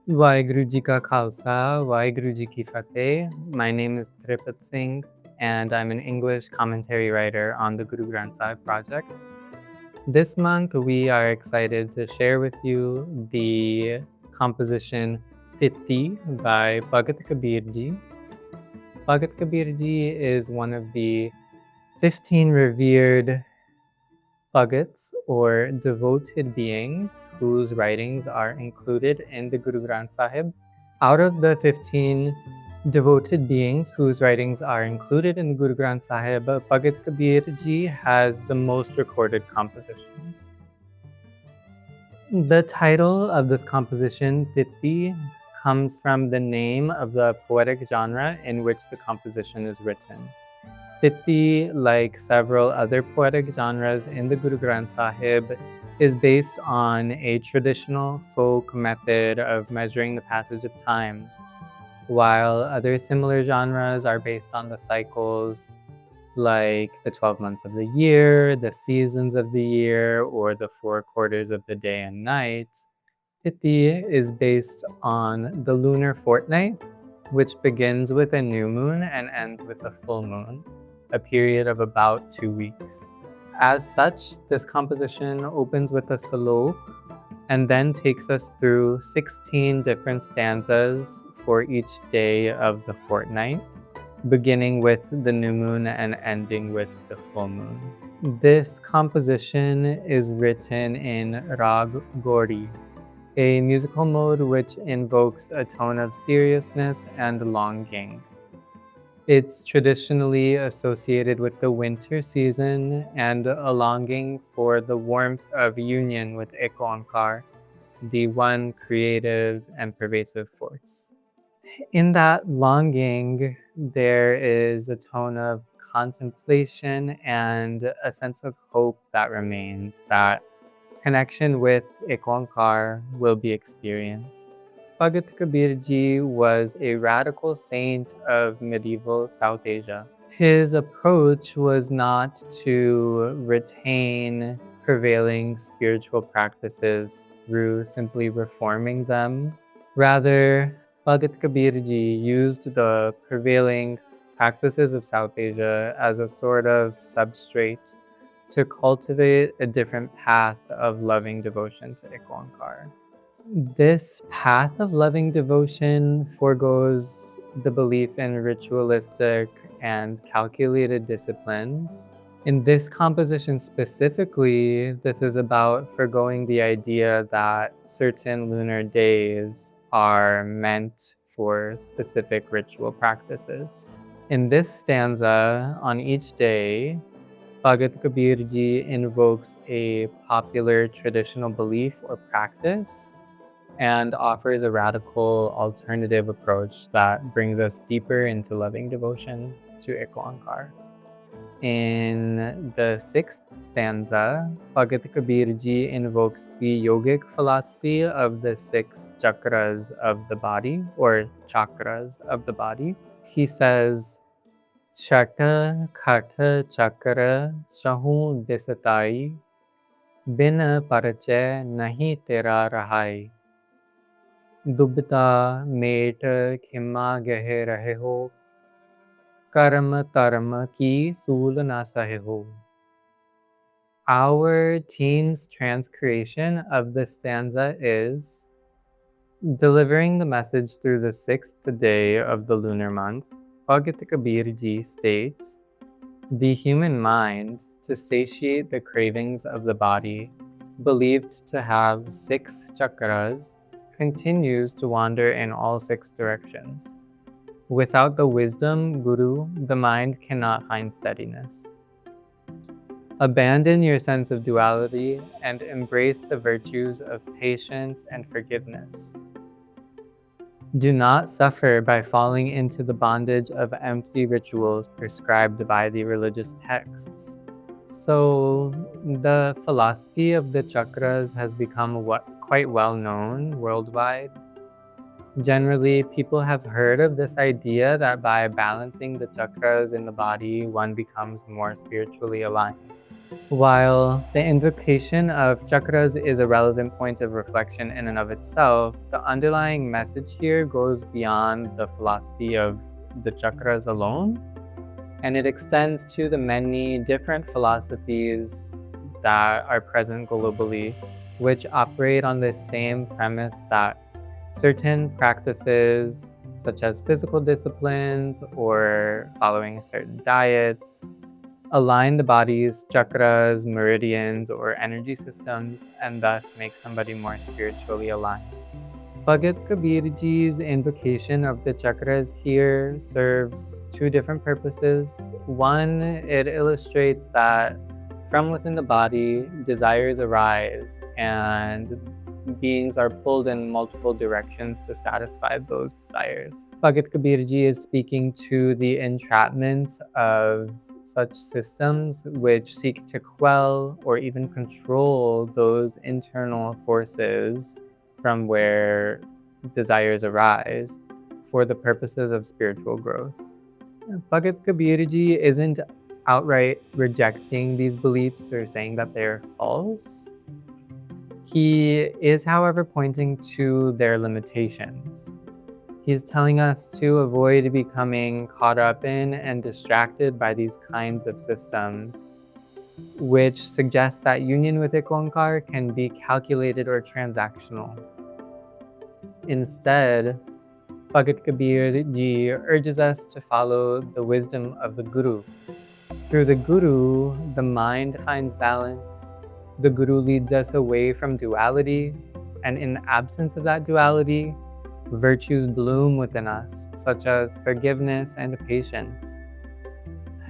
Waheguru Ji Ka Khalsa, Waheguru Ji Ki Fateh. My name is Trippat Singh, and I'm an English commentary writer on the Guru Granth Sahib project. This month, we are excited to share with you the composition Thiti by Bhagat Kabir Ji. Bhagat Kabir Ji is one of the 15 revered Bhagats, or devoted beings, whose writings are included in the Guru Granth Sahib. Out of the 15 devoted beings whose writings are included in the Guru Granth Sahib, Bhagat Kabir Ji has the most recorded compositions. The title of this composition, Thiti, comes from the name of the poetic genre in which the composition is written. Thiti, like several other poetic genres in the Guru Granth Sahib, is based on a traditional folk method of measuring the passage of time, while other similar genres are based on the cycles like the 12 months of the year, the seasons of the year, or the 4 quarters of the day and night. Thiti is based on the lunar fortnight, which begins with a new moon and ends with a full moon, a period of about 2 weeks. As such, this composition opens with a salok and then takes us through 16 different stanzas for each day of the fortnight, beginning with the new moon and ending with the full moon. This composition is written in Rag Gauri, a musical mode which invokes a tone of seriousness and longing. It's traditionally associated with the winter season and a longing for the warmth of union with IkOankar, the one creative and pervasive force. In that longing, there is a tone of contemplation and a sense of hope that remains, that connection with IkOankar will be experienced. Bhagat Kabir Ji was a radical saint of medieval South Asia. His approach was not to retain prevailing spiritual practices through simply reforming them. Rather, Bhagat Kabir Ji used the prevailing practices of South Asia as a sort of substrate to cultivate a different path of loving devotion to IkOankar. This path of loving devotion forgoes the belief in ritualistic and calculated disciplines. In this composition specifically, this is about forgoing the idea that certain lunar days are meant for specific ritual practices. In this stanza, on each day, Bhagat Kabir Ji invokes a popular traditional belief or practice and offers a radical alternative approach that brings us deeper into loving devotion to IkOankar. In the 6th stanza, Bhagat Kabir Ji invokes the yogic philosophy of the 6 chakras of the body, or chakras of the body. He says, Chata Khatha Chakra Sahu Disatai Bin Parachay Nahi Tera Rahai Dubta Met Khimma Gehe Rahe Ho Karma Tarma Ki Sool Na Sahe Ho. Our team's transcreation of this stanza is delivering the message through the 6th day of the lunar month. Bhagat Kabir Ji states, the human mind, to satiate the cravings of the body, believed to have 6 chakras, continues to wander in all 6 directions. Without the wisdom, Guru, the mind cannot find steadiness. Abandon your sense of duality and embrace the virtues of patience and forgiveness. Do not suffer by falling into the bondage of empty rituals prescribed by the religious texts. So, the philosophy of the chakras has become quite well known worldwide. Generally, people have heard of this idea that by balancing the chakras in the body, one becomes more spiritually aligned. While the invocation of chakras is a relevant point of reflection in and of itself, the underlying message here goes beyond the philosophy of the chakras alone, and it extends to the many different philosophies that are present globally, which operate on this same premise that certain practices, such as physical disciplines or following certain diets, align the body's chakras, meridians, or energy systems, and thus make somebody more spiritually aligned. Bhagat Kabir Ji's invocation of the chakras here serves two different purposes. One, it illustrates that from within the body, desires arise and beings are pulled in multiple directions to satisfy those desires. Bhagat Kabir Ji is speaking to the entrapment of such systems which seek to quell or even control those internal forces from where desires arise for the purposes of spiritual growth. Bhagat Kabir Ji isn't outright rejecting these beliefs or saying that they're false. He is, however, pointing to their limitations. He's telling us to avoid becoming caught up in and distracted by these kinds of systems, which suggests that union with IkOankar can be calculated or transactional. Instead, Bhagat Kabir Ji urges us to follow the wisdom of the Guru. Through the Guru, the mind finds balance. The Guru leads us away from duality, and in the absence of that duality, virtues bloom within us, such as forgiveness and patience.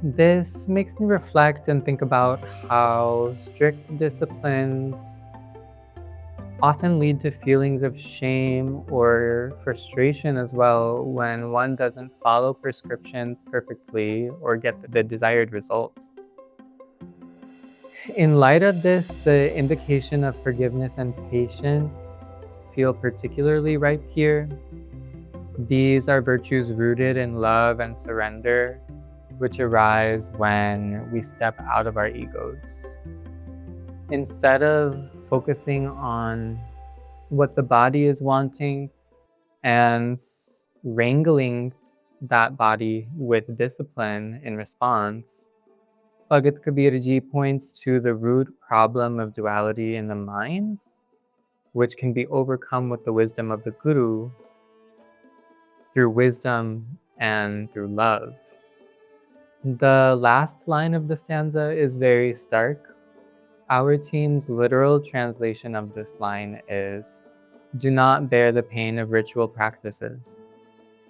This makes me reflect and think about how strict disciplines often lead to feelings of shame or frustration as well when one doesn't follow prescriptions perfectly or get the desired results. In light of this, the invocation of forgiveness and patience feel particularly ripe here. These are virtues rooted in love and surrender, which arise when we step out of our egos. Instead of focusing on what the body is wanting and wrangling that body with discipline in response, Bhagat Kabir Ji points to the root problem of duality in the mind, which can be overcome with the wisdom of the Guru through wisdom and through love. The last line of the stanza is very stark. Our team's literal translation of this line is, "Do not bear the pain of ritual practices."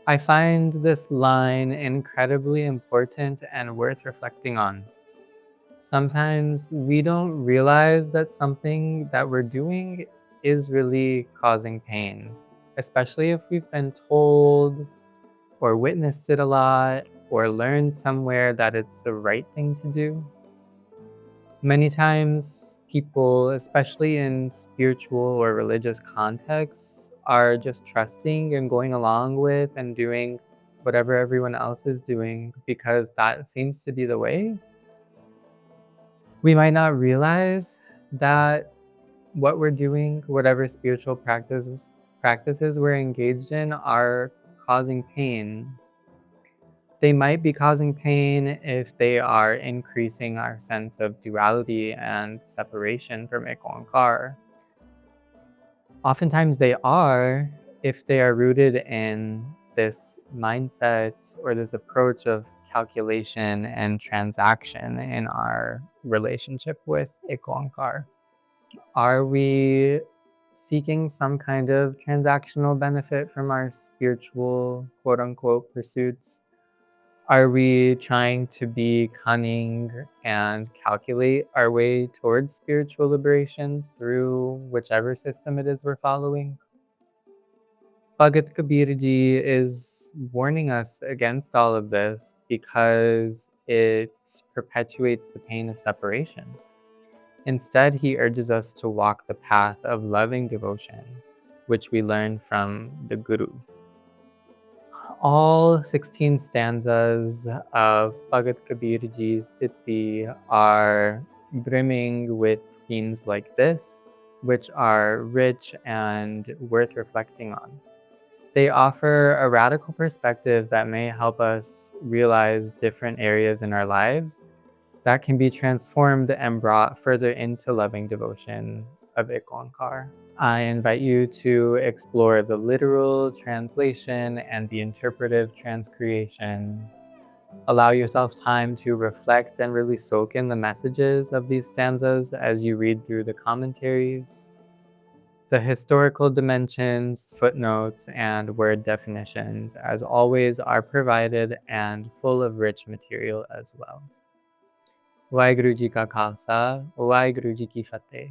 I find this line incredibly important and worth reflecting on. Sometimes we don't realize that something that we're doing is really causing pain, especially if we've been told or witnessed it a lot or learned somewhere that it's the right thing to do. Many times people, especially in spiritual or religious contexts, are just trusting and going along with and doing whatever everyone else is doing because that seems to be the way. We might not realize that what we're doing, whatever spiritual practices we're engaged in, are causing pain. They might be causing pain if they are increasing our sense of duality and separation from IkOankar. Oftentimes they are if they are rooted in this mindset or this approach of calculation and transaction in our relationship with IkOankar. Are we seeking some kind of transactional benefit from our spiritual quote unquote pursuits? Are we trying to be cunning and calculate our way towards spiritual liberation through whichever system it is we're following? Bhagat Kabir Ji is warning us against all of this because it perpetuates the pain of separation. Instead, he urges us to walk the path of loving devotion, which we learn from the Guru. All 16 stanzas of Bhagat Kabir Ji's Thiti are brimming with themes like this, which are rich and worth reflecting on. They offer a radical perspective that may help us realize different areas in our lives that can be transformed and brought further into loving devotion of IkOankar. I invite you to explore the literal translation and the interpretive transcreation. Allow yourself time to reflect and really soak in the messages of these stanzas as you read through the commentaries. The historical dimensions, footnotes, and word definitions, as always, are provided and full of rich material as well. Waheguru Ji Ka Khalsa, Waheguru Ji Ki Fateh.